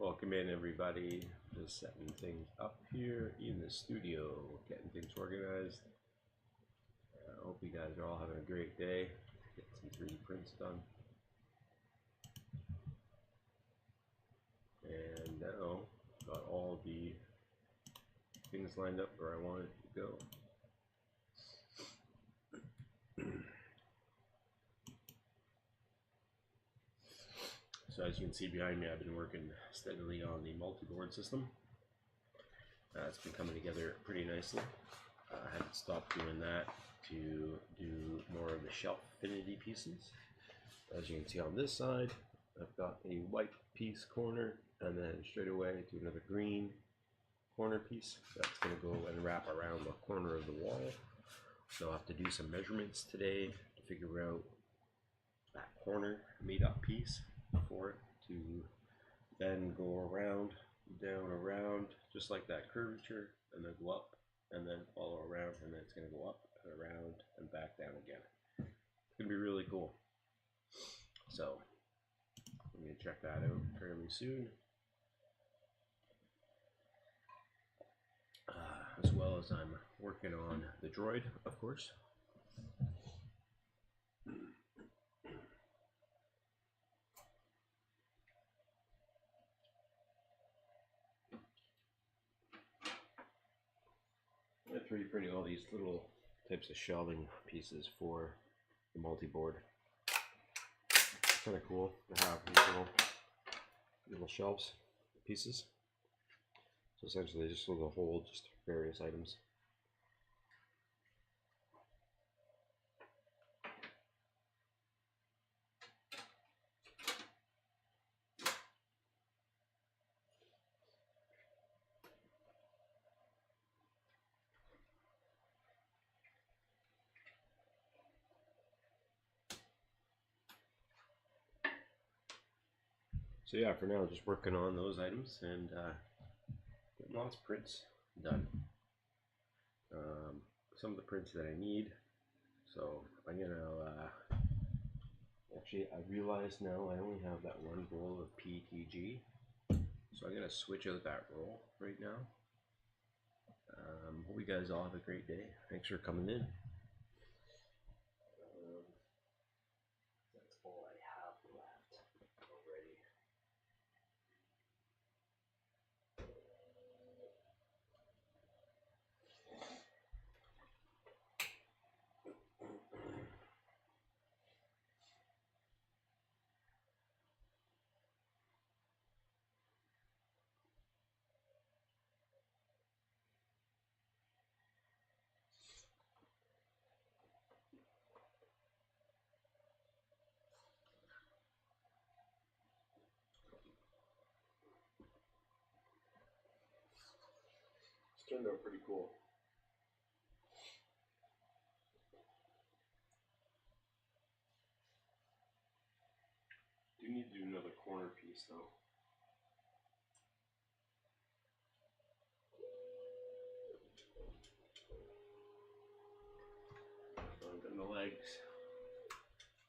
Welcome in, everybody. Just setting things up here in the studio, getting things organized. I hope you guys are all having a great day. Get some 3D prints done. And now, got all the things lined up where I want it to go. So as you can see behind me, I've been working steadily on the multi-board system. It's been coming together pretty nicely. I had to stop doing that to do more of the shelf affinity pieces. As you can see on this side, I've got a white piece corner, and then straight away to another green corner piece. That's going to go and wrap around the corner of the wall. So I'll have to do some measurements today to figure out that corner made up piece for it to then go around, down, around, just like that curvature, and then go up, and then follow around, and then it's going to go up and around and back down again. It's going to be really cool. So I'm going to check that out fairly soon. As well as I'm working on the droid, of course. I'm 3D printing all these little types of shelving pieces for the multi-board. It's kind of cool to have these little shelves pieces. So essentially just so they'll hold just various items. So yeah, for now, just working on those items and getting lots of prints done. Some of the prints that I need. So I'm gonna actually, I realize now I only have that one roll of PTG, so I'm gonna switch out that roll right now. Hope you guys all have a great day. Thanks for coming in. That's all I have left already. It's turned out pretty cool. Do need to do another corner piece though. So I'm getting the legs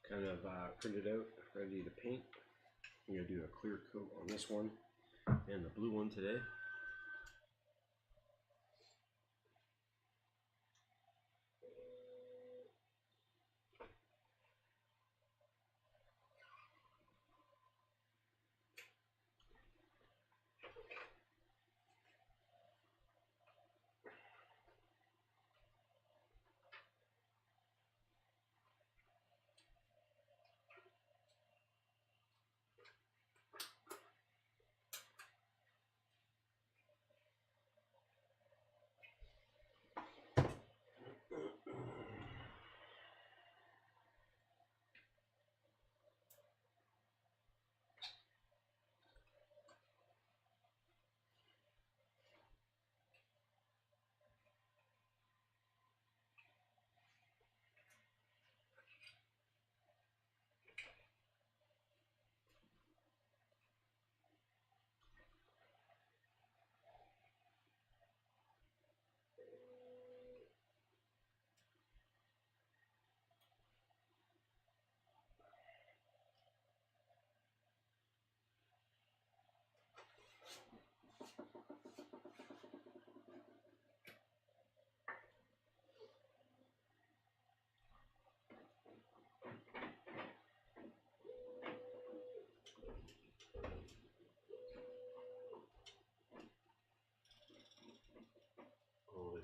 kind of printed out, ready to paint. I'm going to do a clear coat on this one and the blue one today.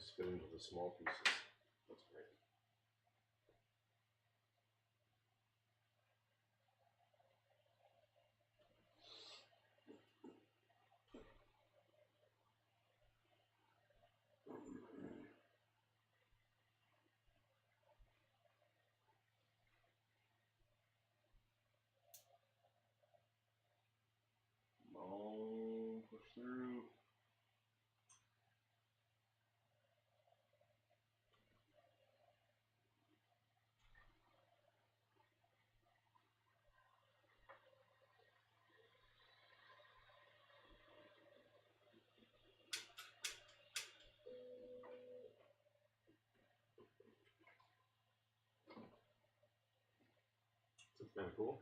just fit into the small pieces. That's great. Come on, push through. That's kind of cool.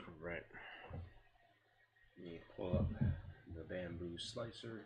All right. You pull up the bamboo slicer.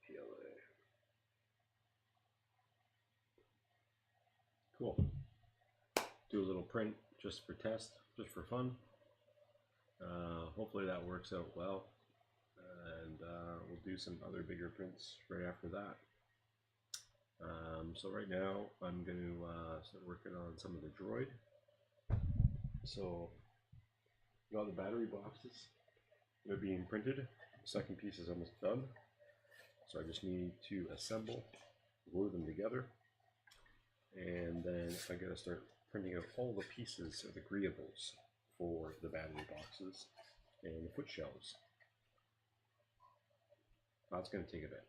PLA. Cool. Do a little print just for test, just for fun. Hopefully that works out well, and we'll do some other bigger prints right after that. So right now I'm going to start working on some of the droid. So got the battery boxes. They're being printed. The second piece is almost done. So I just need to assemble, glue them together, and then I gotta start printing out all the pieces of the agreeables for the battery boxes and the foot shelves. That's gonna take a bit.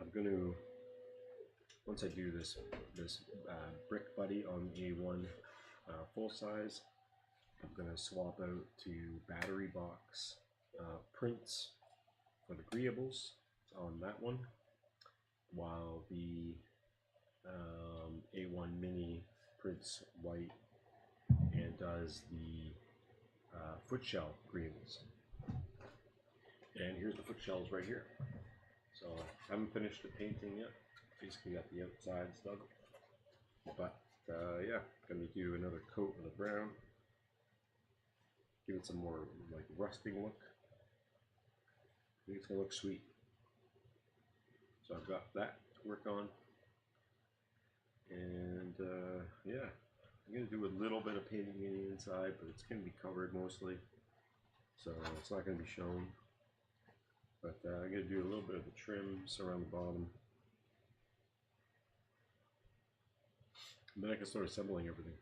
I'm gonna, once I do this brick buddy on the A1 full size, I'm gonna swap out to battery box prints for the agreeables on that one, while the A1 mini prints white and does the foot shell agreeables. And here's the foot shells right here. So I haven't finished the painting yet. Basically got the outsides done. But yeah, gonna do another coat of the brown. Give it some more like rusting look. I think it's gonna look sweet. So I've got that to work on. And yeah, I'm gonna do a little bit of painting in the inside, but it's gonna be covered mostly. So it's not gonna be shown. But I'm going to do a little bit of the trims around the bottom. And then I can start assembling everything.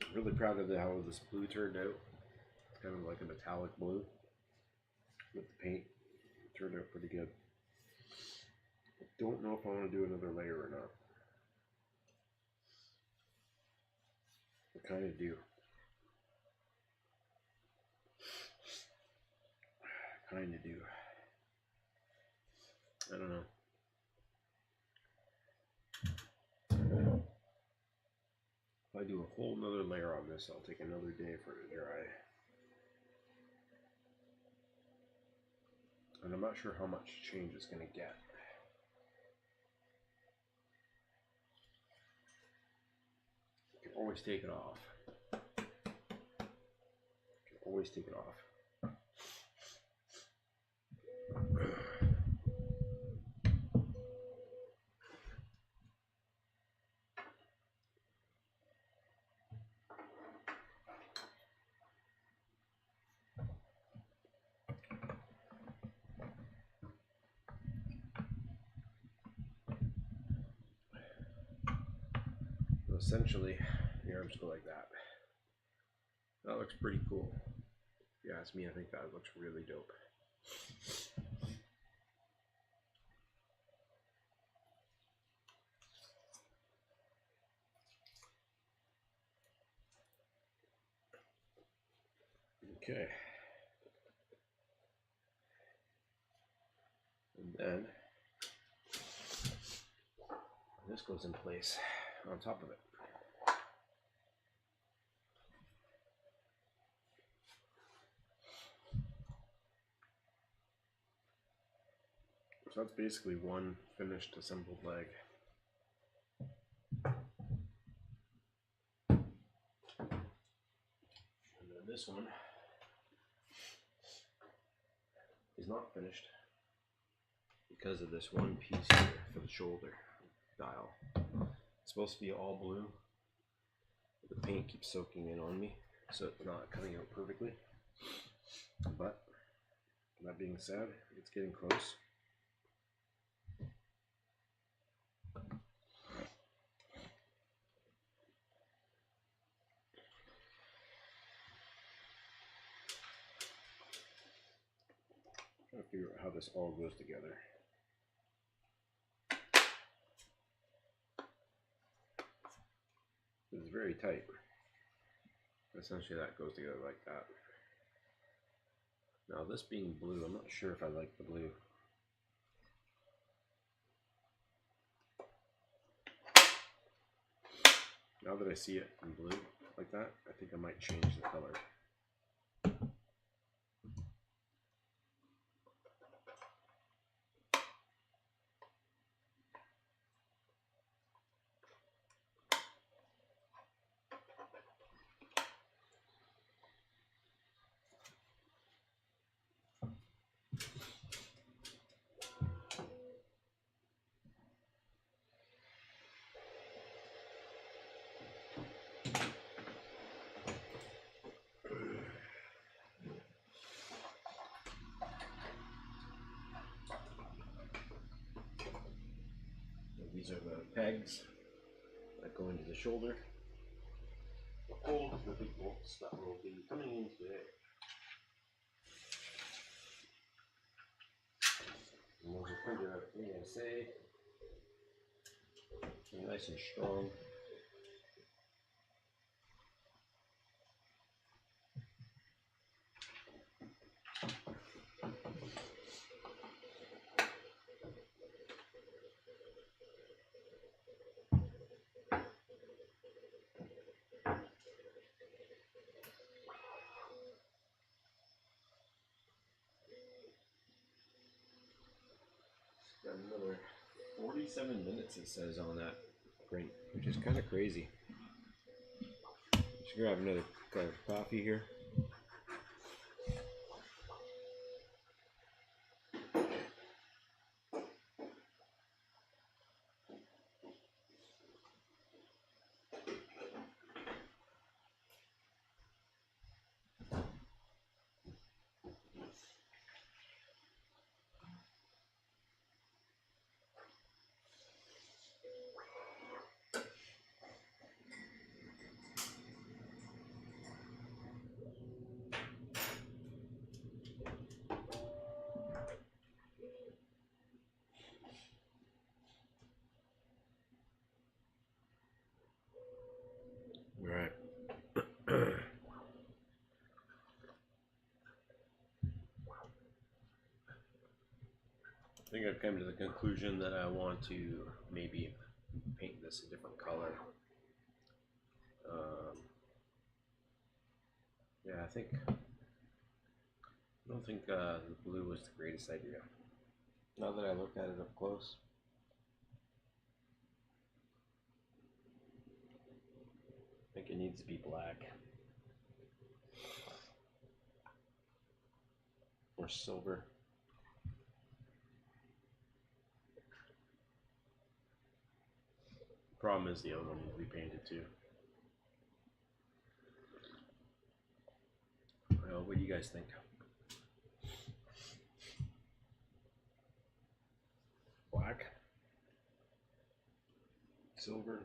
I'm really proud of how this blue turned out. It's kind of like a metallic blue with the paint. It turned out pretty good. I don't know if I want to do another layer or not. I kind of do. Kind of do. I don't know. If I do a whole nother layer on this, I'll take another day for it to dry. And I'm not sure how much change it's going to get. You can always take it off. You can always take it off. So essentially, the arms go like that. That looks pretty cool. If you ask me, I think that looks really dope. Okay. And then this goes in place on top of it. So that's basically one finished assembled leg. And then this one is not finished because of this one piece here for the shoulder dial. It's supposed to be all blue. The paint keeps soaking in on me, so it's not coming out perfectly. But that being said, it's getting close. Trying to figure out how this all goes together. It's very tight. Essentially that goes together like that. Now this being blue, I'm not sure if I like the blue. Now that I see it in blue like that, I think I might change the color. These are the pegs that go into the shoulder. The hole the big bolts that will be coming in today. And those are printed out ASA. They're nice and strong. Got another 47 minutes it says on that print, which is kind of crazy. Just grab another cup of coffee here. Right. I think I've come to the conclusion that I want to maybe paint this a different color. Yeah, I think I'm I don't think the blue was the greatest idea. Now that I look at it up close. I think it needs to be black. Or silver. Problem is the other one needs to be painted too. Well, what do you guys think? Black? Silver?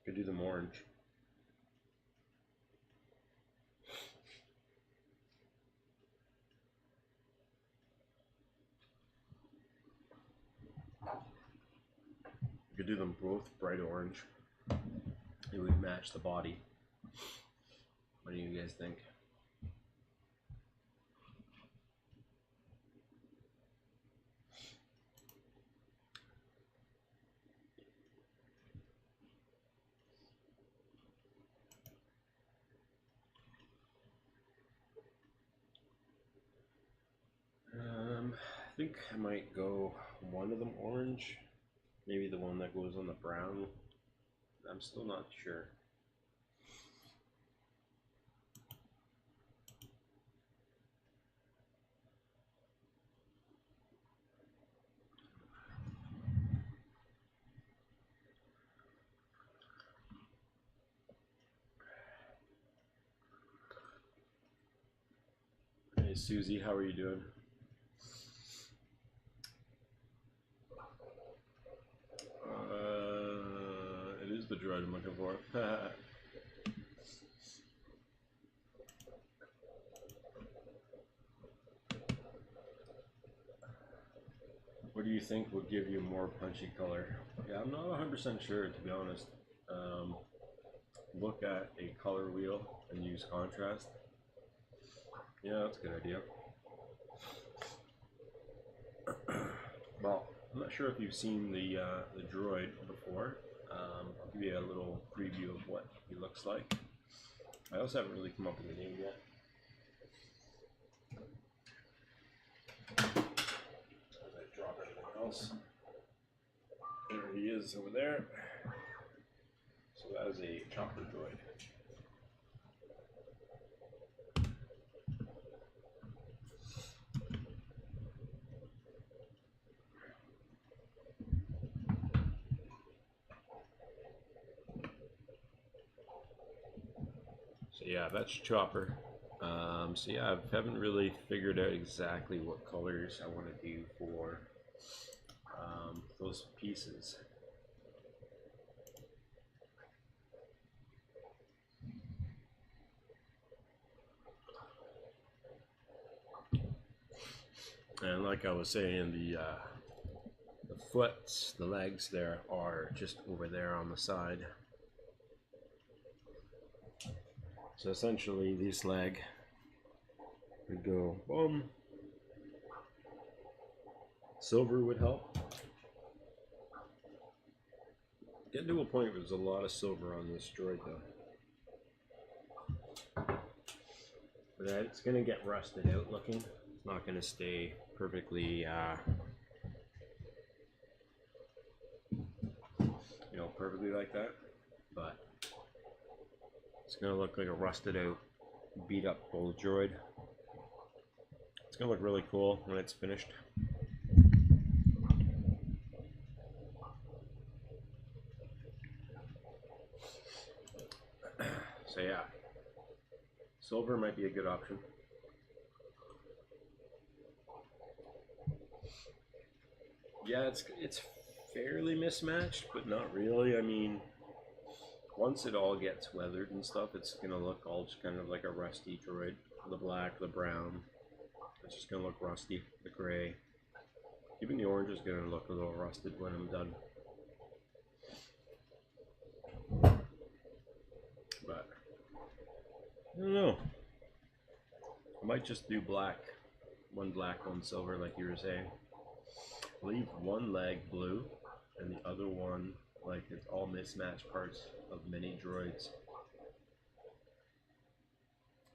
Could do them orange. Could do them both bright orange. It would match the body. What do you guys think? I think I might go one of them orange, maybe the one that goes on the brown. I'm still not sure. Hey Susie, how are you doing? It is the droid I'm looking for. What do you think will give you more punchy color? Yeah, I'm not 100% sure, to be honest. Look at a color wheel and use contrast. Yeah, that's a good idea. Well, I'm not sure if you've seen the droid before. I'll give you a little preview of what he looks like. I also haven't really come up with a name yet. As I drop everything else. There he is over there. So that is a chopper droid. So yeah, that's Chopper. So yeah, I haven't really figured out exactly what colors I want to do for those pieces. And like I was saying, the foot, the legs there are just over there on the side. So essentially this leg would go boom. Silver would help. Getting to a point where there's a lot of silver on this droid though. But it's going to get rusted out looking. It's not going to stay perfectly, perfectly like that. But it's going to look like a rusted out, beat up old droid. It's going to look really cool when it's finished. So yeah, silver might be a good option. Yeah, it's fairly mismatched, but not really. I mean, once it all gets weathered and stuff, it's gonna look all just kind of like a rusty droid. The black, the brown, it's just gonna look rusty. The gray, even the orange is gonna look a little rusted when I'm done. But I don't know. I might just do black, one black, one silver, like you were saying. believe one leg blue and the other one, like, it's all mismatched parts of mini droids.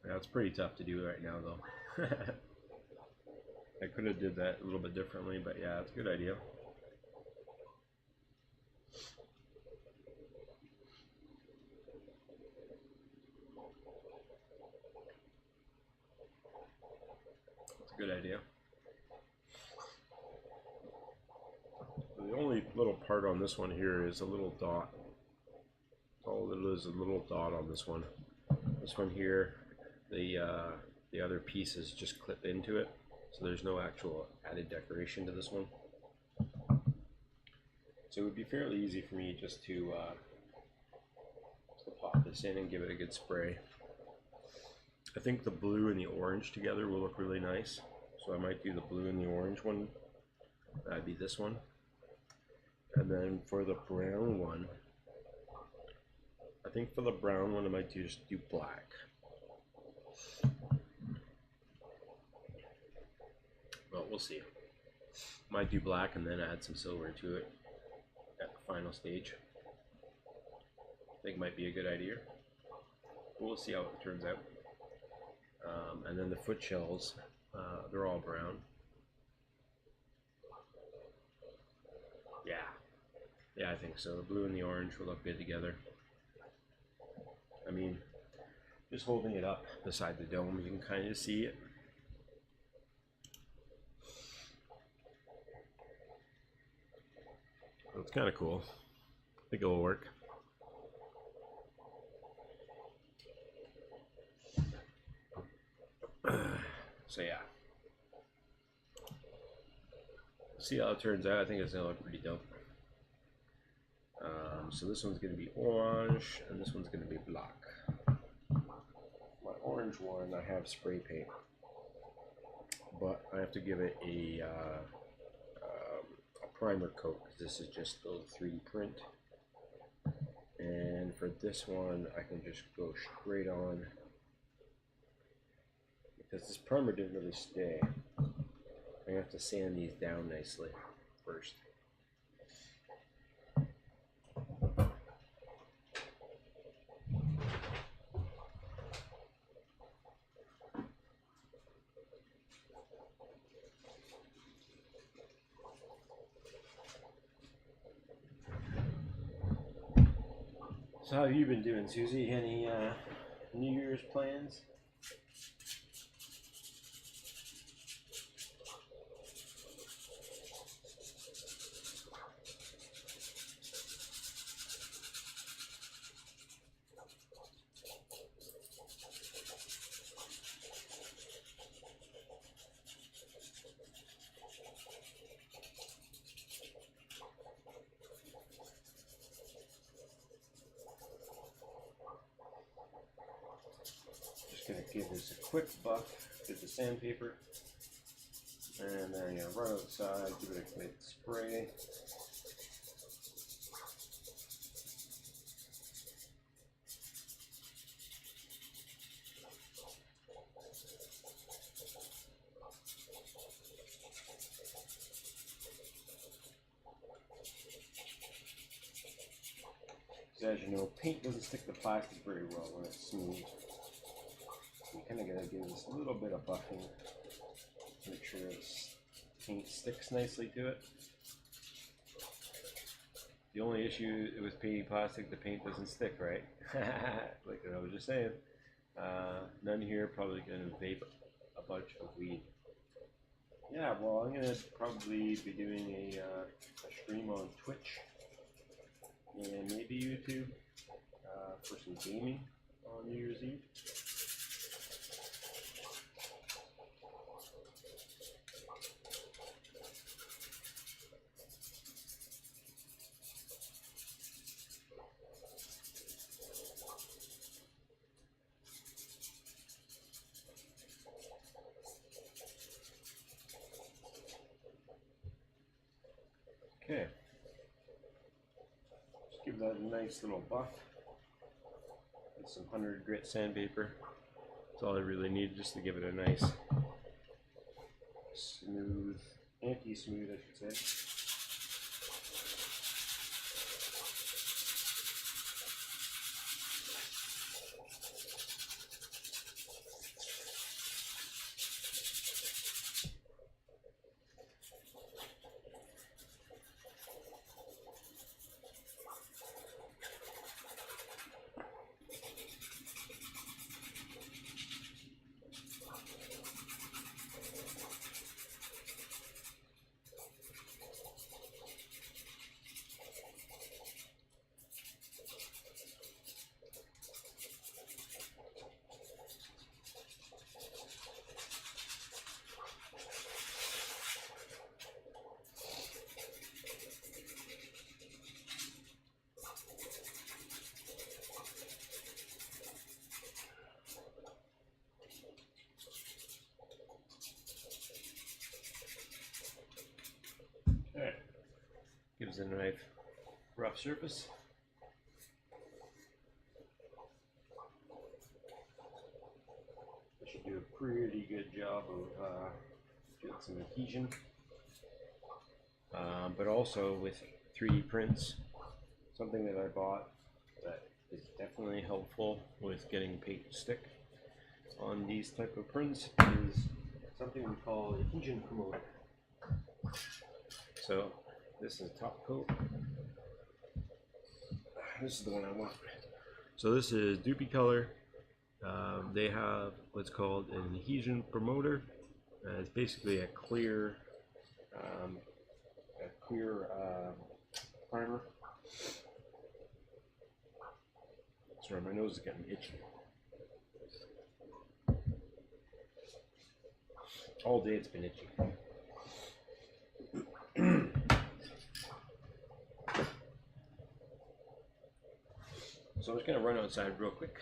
Yeah, it's pretty tough to do right now though. I could have did that a little bit differently, but yeah, it's a good idea. It's a good idea. The only little part on this one here is a little dot. All it is a little dot on this one. This one here, the other pieces just clip into it, so there's no actual added decoration to this one. So it would be fairly easy for me just to pop this in and give it a good spray. I think the blue and the orange together will look really nice, so I might do the blue and the orange one. That'd be this one. And then for the brown one, I think for the brown one I might just do black. But we'll see. Might do black and then add some silver to it at the final stage. I think might be a good idea. We'll see how it turns out. And then the foot shells, they're all brown. Yeah, I think so. The blue and the orange will look good together. I mean, just holding it up beside the dome, you can kind of see it. So it's kind of cool. I think it'll work. So yeah. See how it turns out. I think it's gonna look pretty dope. So this one's going to be orange, and this one's going to be black. My orange one, I have spray paint, but I have to give it a primer coat, because this is just the 3D print. And for this one, I can just go straight on, because this primer didn't really stay. I have to sand these down nicely first. So how have you been doing, Susie? Any New Year's plans? Gonna give this a quick buff with the sandpaper, and then run outside, give it a quick spray. Because as you know, paint doesn't stick to plastic very well when it's smooth. I'm kind of going to give this a little bit of buffing to make sure this paint sticks nicely to it. The only issue with painting plastic, the paint doesn't stick, right? Like I was just saying. None here, probably going to vape a bunch of weed. Yeah, well, I'm going to probably be doing a stream on Twitch and maybe YouTube for some gaming on New Year's Eve. Okay, just give that a nice little buff with some 100 grit sandpaper. That's all I really need, just to give it a nice smooth anti-smooth, I should say. Alright, gives the knife rough surface. It should do a pretty good job of getting some adhesion. But also with 3D prints, something that I bought that is definitely helpful with getting paint to stick on these type of prints is something we call adhesion promoter. So this is top coat. This is the one I want. So this is Doopy Color. They have what's called an adhesion promoter. It's basically a clear primer. Sorry, my nose is getting itchy. All day it's been itchy. So I'm just going to run outside real quick.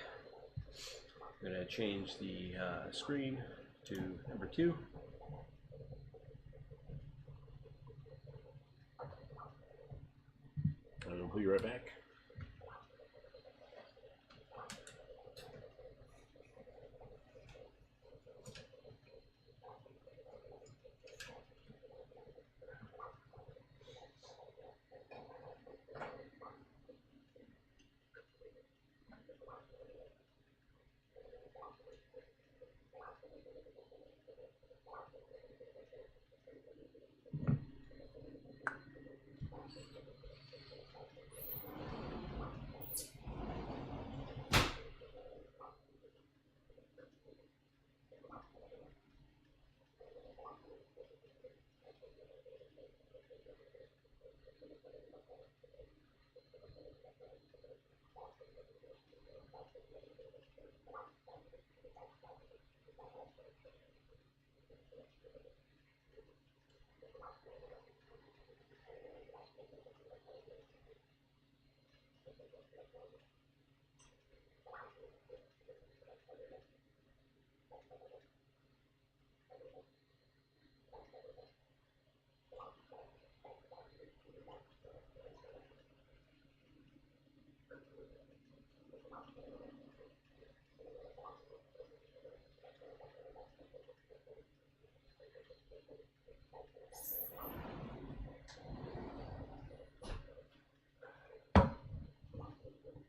I'm going to change the screen to number 2. And I'll be right back.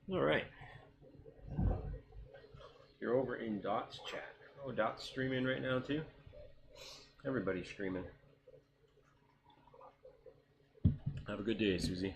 All right, you're over in Dot's chat. Oh, Dot's streaming right now too. Everybody's streaming. Have a good day, Susie.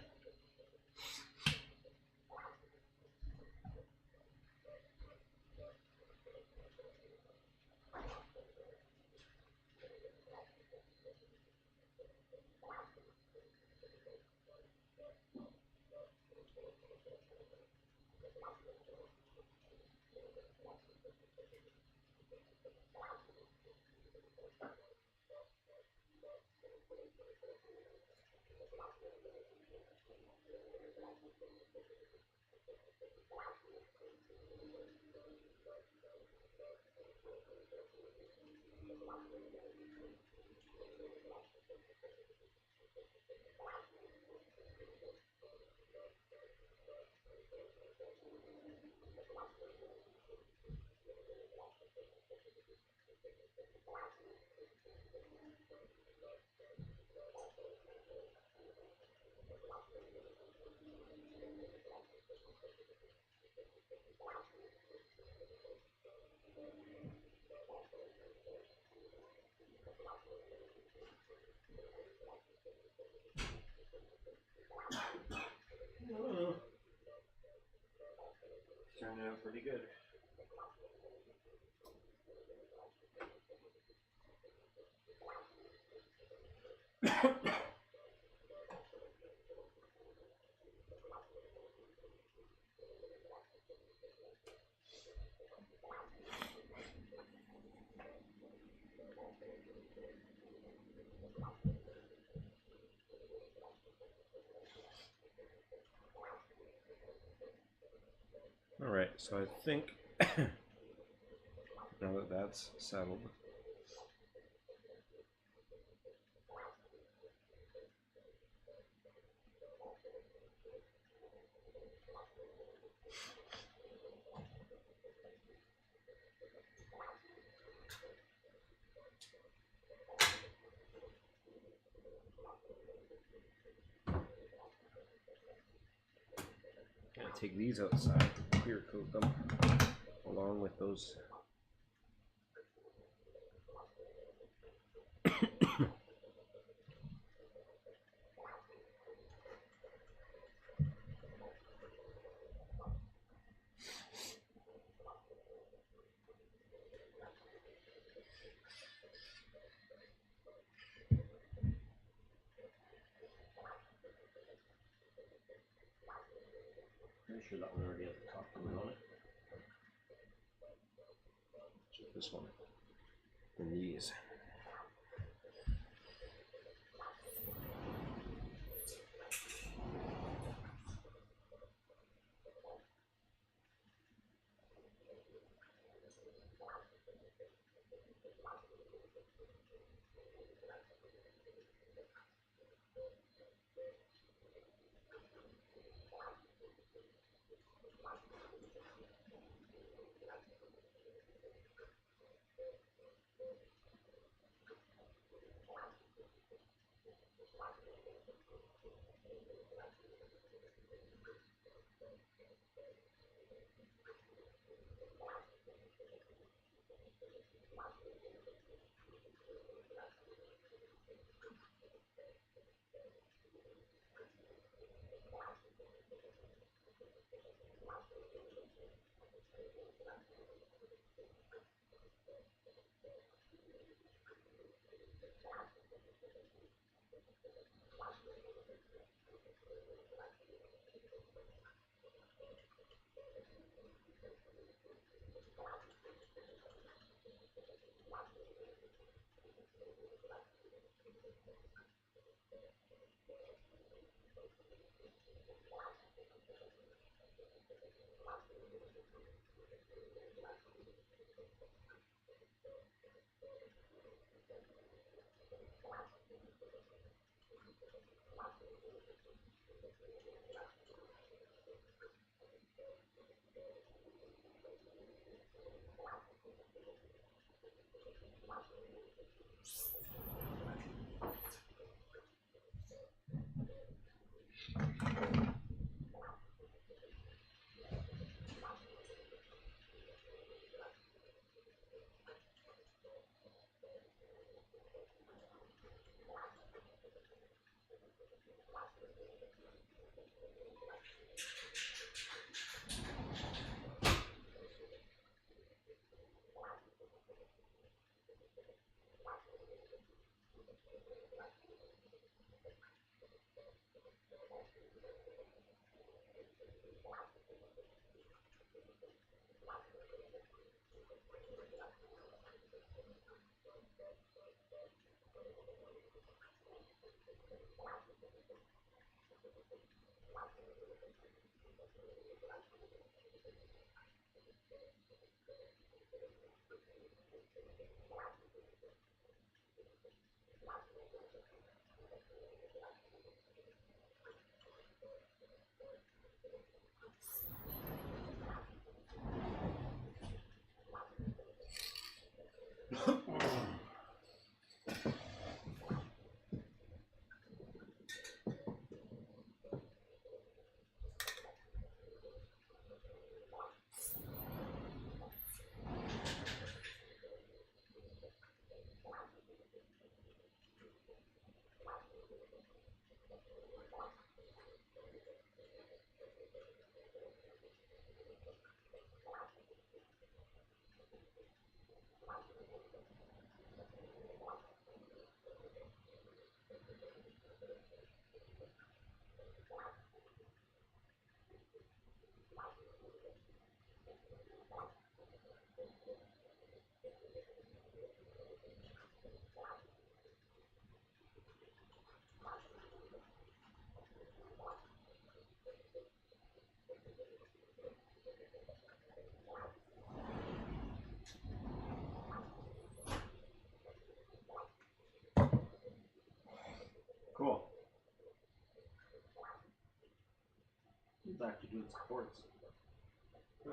Turned out pretty good. Alright, so I think now that that's settled, I'm going to take these outside, clear coat them along with those. Pretty sure that one already has the top coat on it. Just this one. And these. Cool. Back to doing supports. Huh.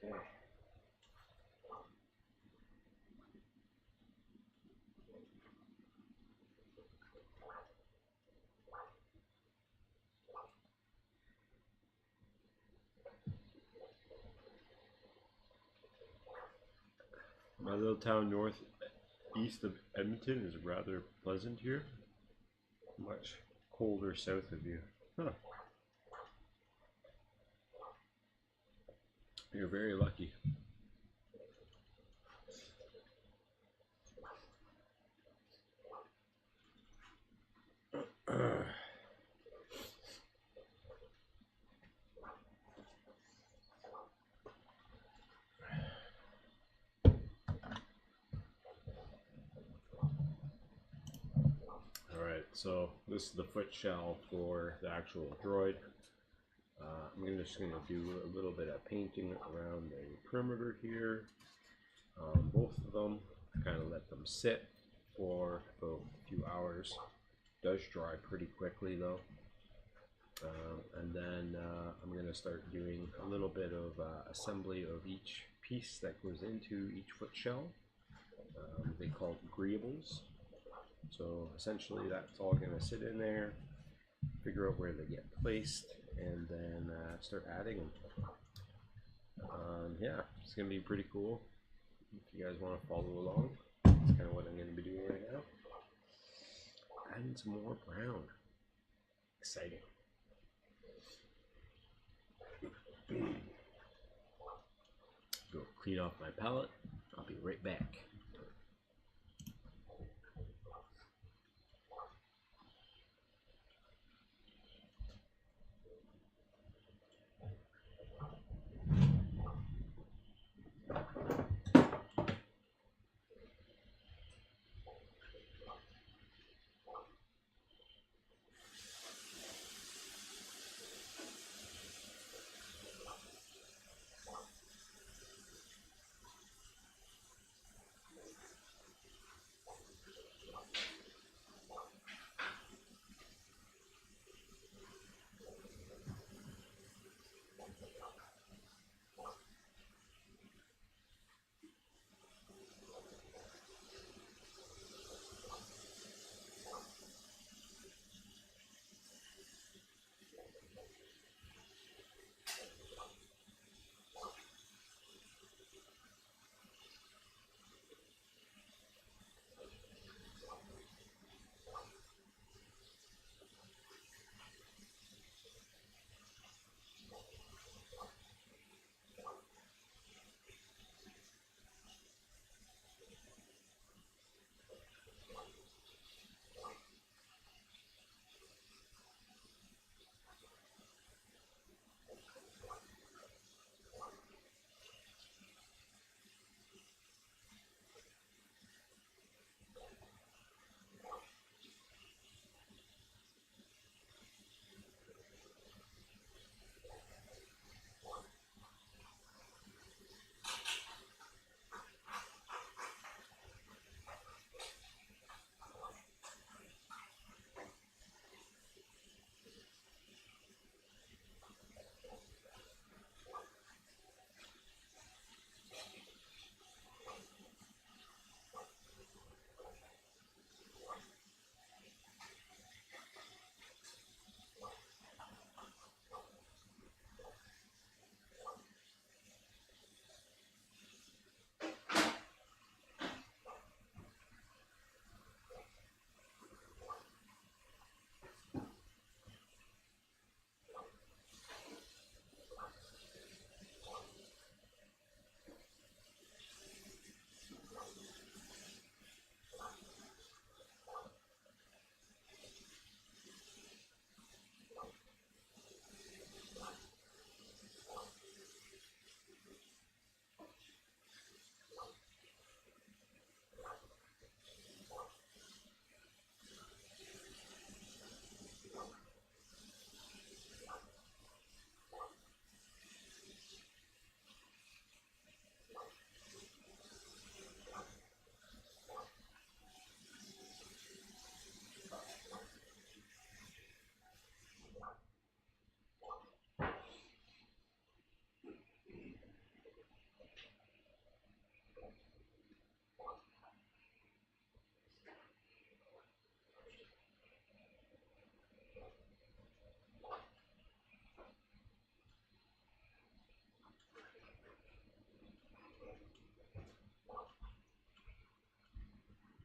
Okay. My little town northeast of Edmonton is rather pleasant here. Much colder south of you. Huh. You're very lucky. Alright, so this is the foot shell for the actual droid. I'm just going to do a little bit of painting around the perimeter here. Both of them, kind of let them sit for about a few hours. It does dry pretty quickly though. And then I'm going to start doing a little bit of assembly of each piece that goes into each foot shell. They call it greeables. So essentially that's all going to sit in there, figure out where they get placed, and then start adding them. Yeah, it's going to be pretty cool. If you guys want to follow along, that's kind of what I'm going to be doing right now. Adding some more brown. Exciting. Go clean off my palette. I'll be right back.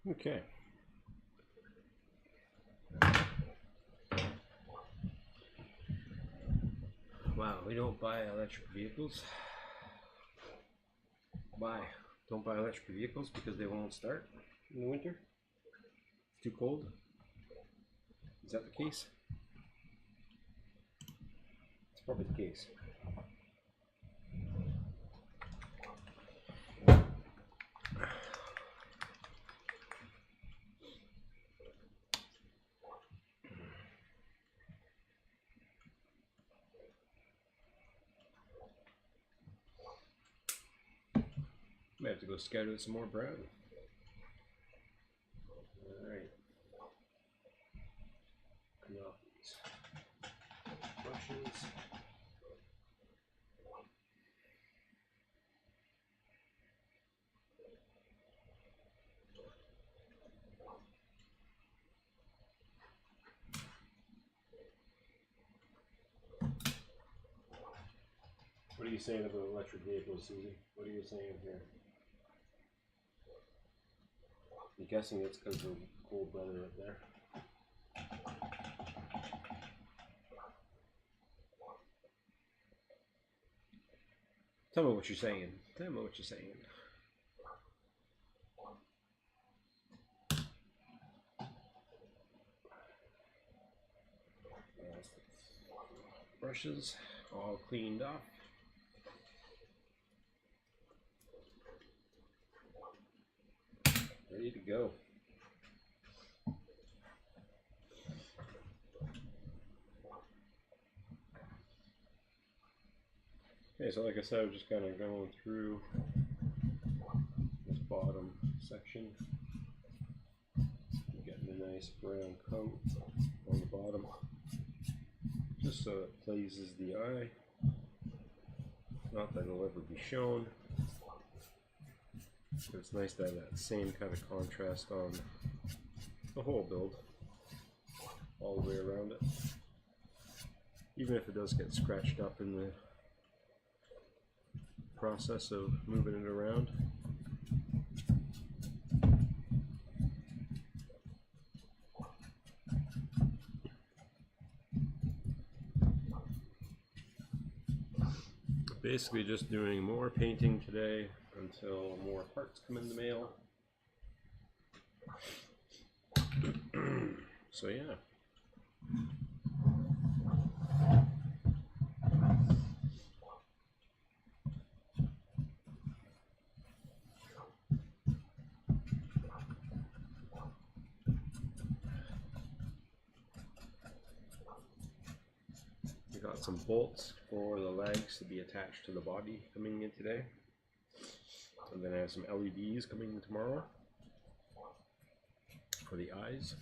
Okay. Wow, we don't buy electric vehicles. Why? Don't buy electric vehicles because they won't start in the winter? It's too cold? Is that the case? It's probably the case. Might have to go scout out some more brown. Alright. Canopies. Brushes. What are you saying about electric vehicles, Susie? What are you saying here? I'm guessing it's because of cold weather up there. Tell me what you're saying. Tell me what you're saying. Brushes all cleaned off. Ready to go. Okay, so like I said, I'm just kind of going through this bottom section, getting a nice brown coat on the bottom, just so it pleases the eye. Not that it'll ever be shown, but it's nice to have that same kind of contrast on the whole build, all the way around it. Even if it does get scratched up in the process of moving it around. Basically just doing more painting today until more parts come in the mail. So yeah. We got some bolts for the legs to be attached to the body coming in today. And then I have some LEDs coming in tomorrow for the eyes.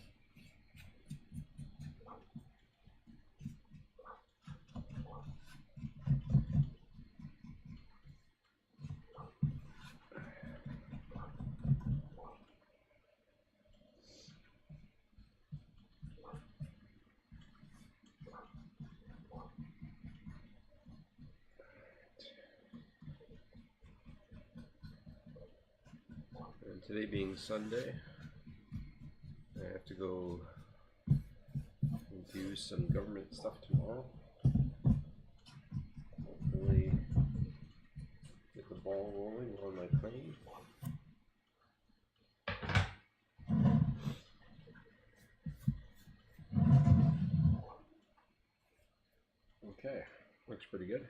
And today being Sunday, I have to go and do some government stuff tomorrow. Hopefully get the ball rolling on my plane. Okay, looks pretty good.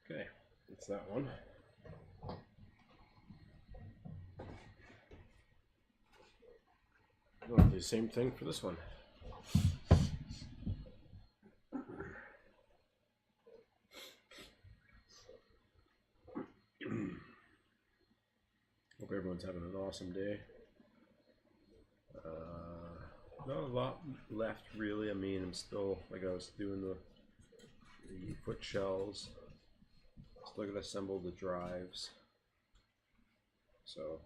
Okay, that's that one. I'll do the same thing for this one. Hope everyone's having an awesome day. Not a lot left really. I mean, I'm still, like I was doing the foot shells. Still gotta assemble the drives. So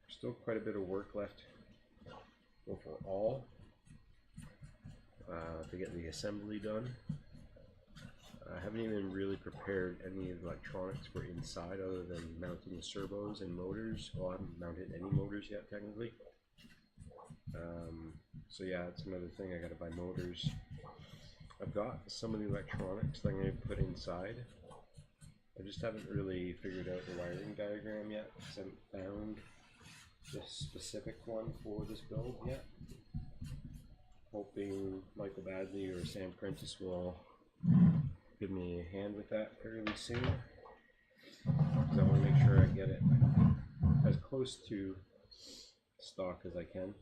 still quite a bit of work left overall to get the assembly done. I haven't even really prepared any of the electronics for inside other than mounting the servos and motors. Well, I haven't mounted any motors yet technically. So yeah, that's another thing. I gotta buy motors. I've got some of the electronics that I'm going to put inside. I just haven't really figured out the wiring diagram yet because I haven't found the specific one for this build yet. Hoping Michael Badley or Sam Prentice will give me a hand with that fairly soon. Because I want to make sure I get it as close to stock as I can.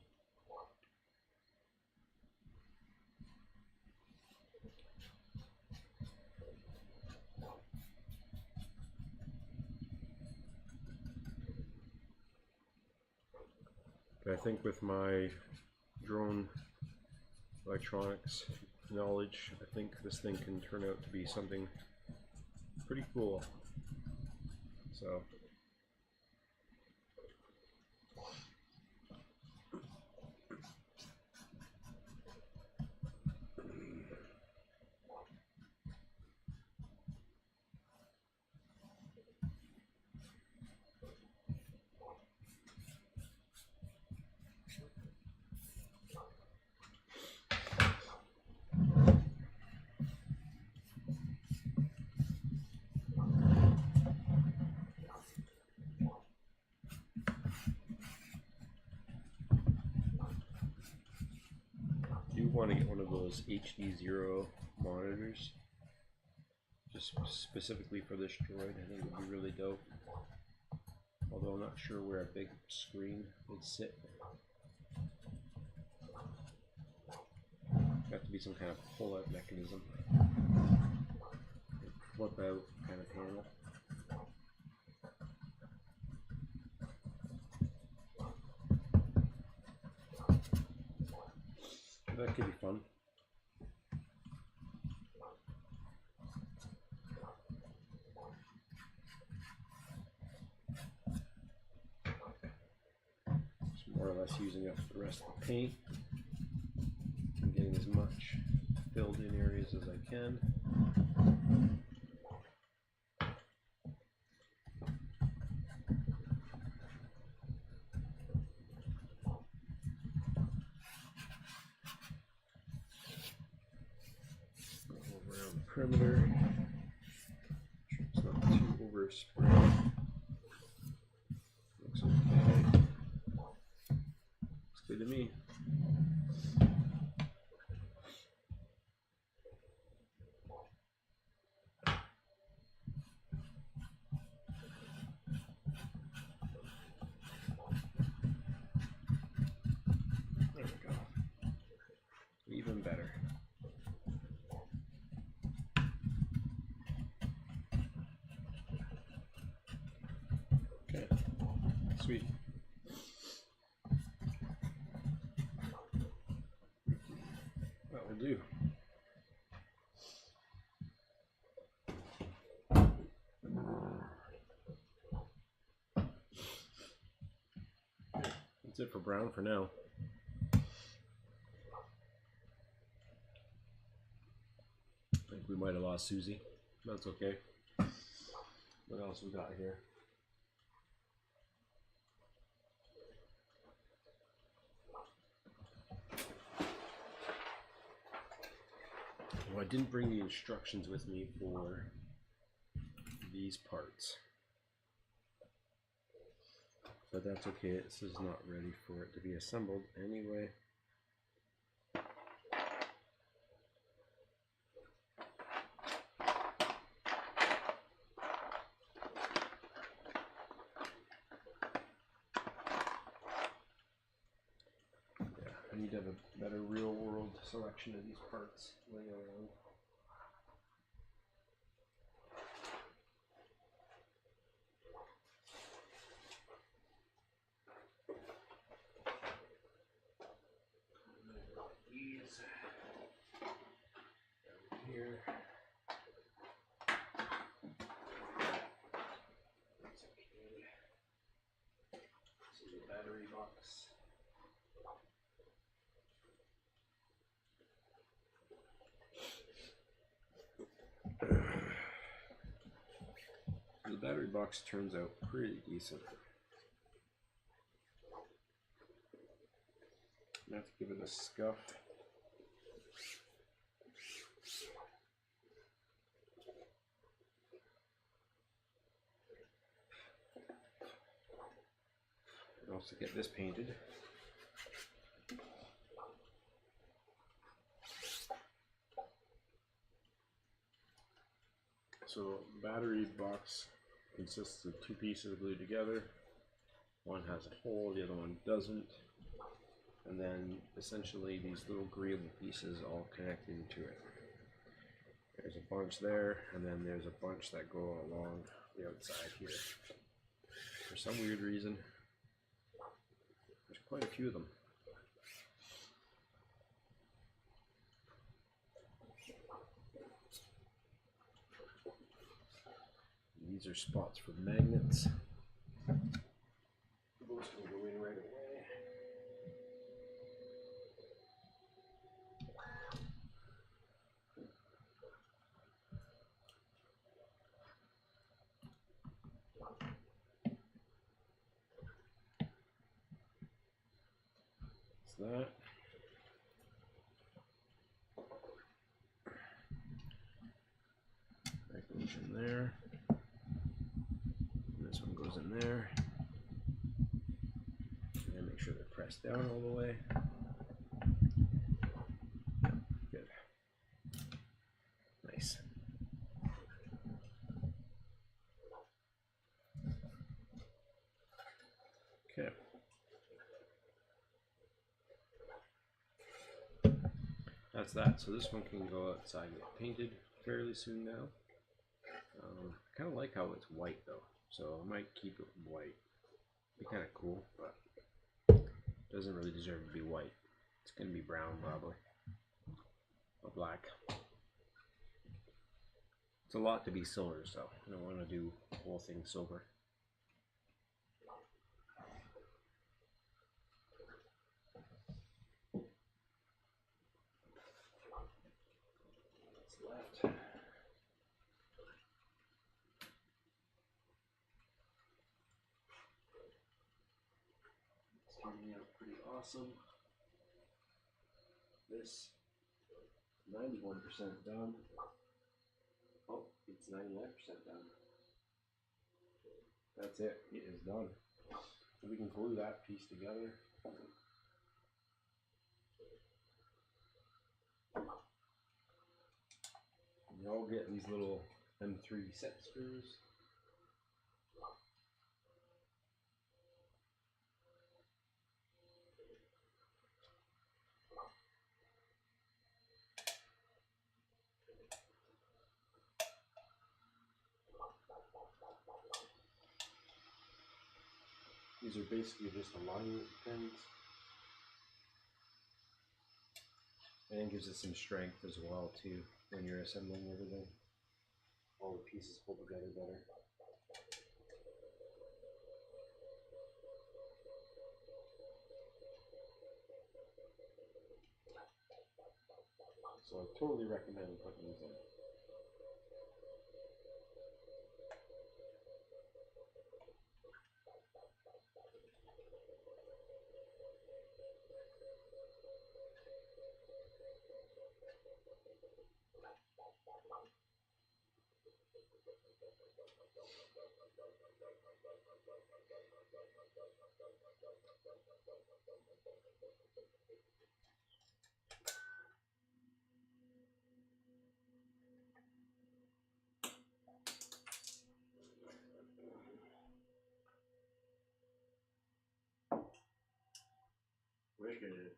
But I think with my drone electronics knowledge, I think this thing can turn out to be something pretty cool. So you want to get one of those HD0 monitors just specifically for this droid. I think it would be really dope, although I'm not sure where a big screen would sit. Have to be some kind of pull-out mechanism, flip out kind of panel. That could be fun. Just more or less using up the rest of the paint and getting as much filled in areas as I can. Perimeter. It's not too overspread. Looks okay. Looks good to me. There we go. Even better. Sweet. That will do. That's it for brown for now. I think we might have lost Susie. That's okay. What else we got here? Well, I didn't bring the instructions with me for these parts, but that's okay. This is not ready for it to be assembled anyway. I need to have a better real world selection of these parts laying around. these down here. That's okay. This is a battery box. The battery box turns out pretty decent. I have to give it a scuff. And also get this painted. So battery box consists of two pieces glued together. One has a hole, the other one doesn't. And then essentially these little agreeable pieces all connect into it. There's a bunch there, and then there's a bunch that go along the outside here. For some weird reason, there's quite a few of them. These are spots for magnets. Those can go in right away. That. That goes in there. And this one goes in there. And make sure they're pressed down all the way. Good. Nice. Okay. That's that. So this one can go outside and get painted fairly soon now. I kind of like how it's white though, so I might keep it white. Be kind of cool, but it doesn't really deserve to be white. It's going to be brown probably, or black. It's a lot to be silver, so I don't want to do the whole thing silver. What's left? It's turning out pretty awesome. This 91% done. Oh, it's 99% done. That's it. It is done. So we can glue that piece together. You all get these little M3 set screws. These are basically just alignment pins. And it gives it some strength as well too when you're assembling everything. All the pieces hold together better. So I totally recommend putting these in. Wicked.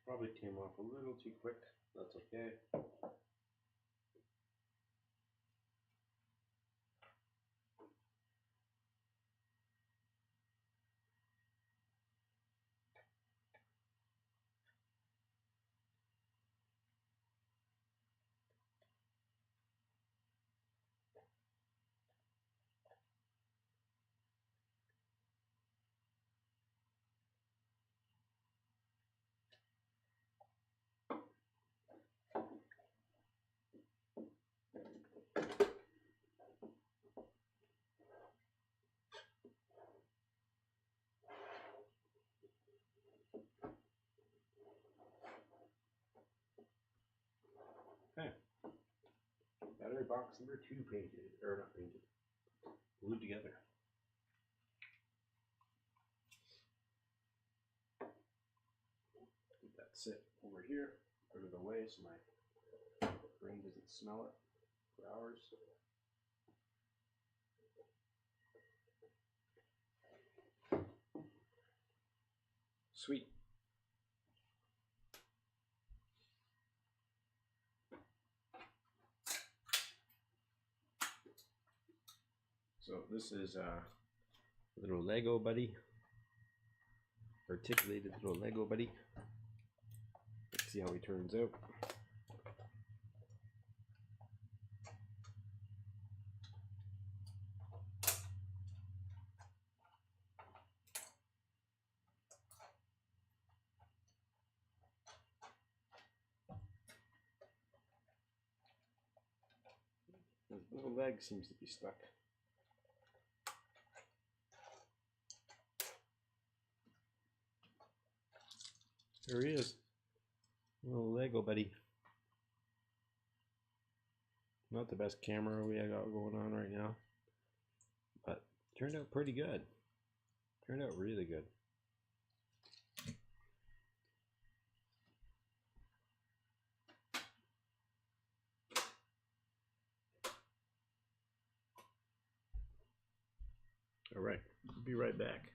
Probably came off a little too quick. That's okay. Okay. Battery box number 2 painted, or not painted, glued together. Let that sit over here, out of the way so my brain doesn't smell it for hours. Sweet. So this is a little Lego buddy, articulated little Lego buddy. Let's see how he turns out. His little leg seems to be stuck. There he is. Little Lego buddy. Not the best camera we got going on right now, but turned out pretty good. Turned out really good. All right, I'll be right back.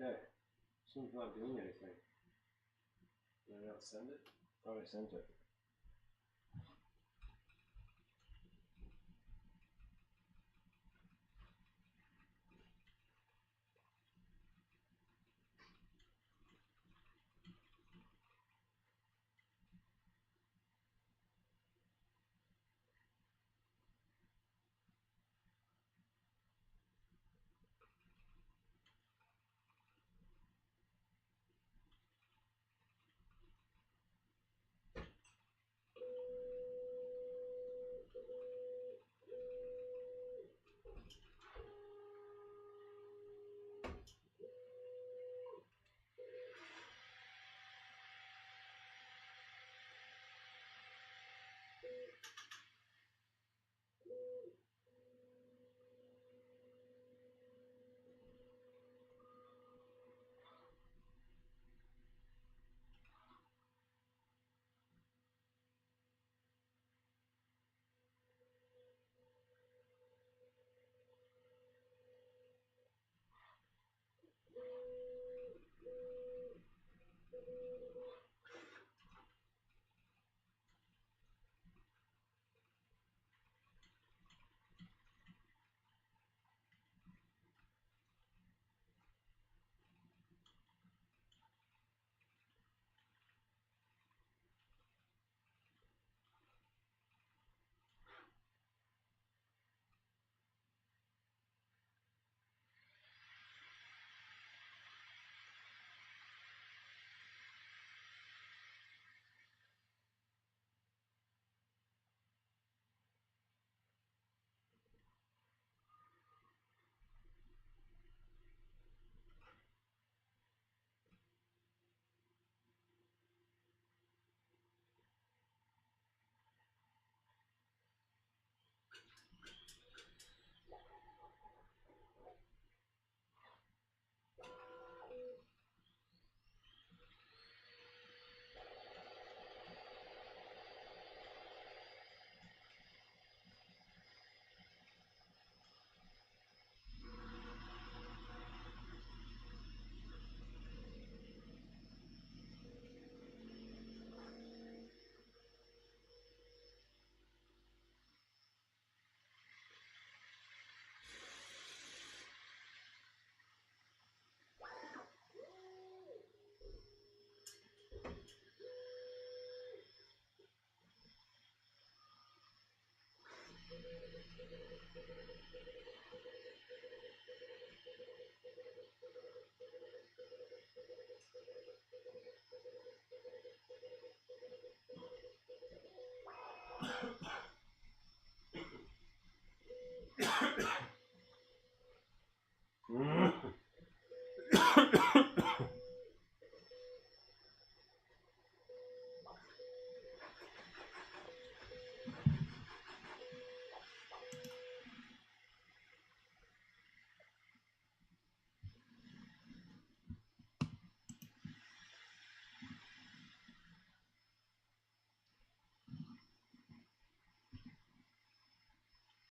Okay. This one's not doing anything. Did I not send it? Oh, I sent it.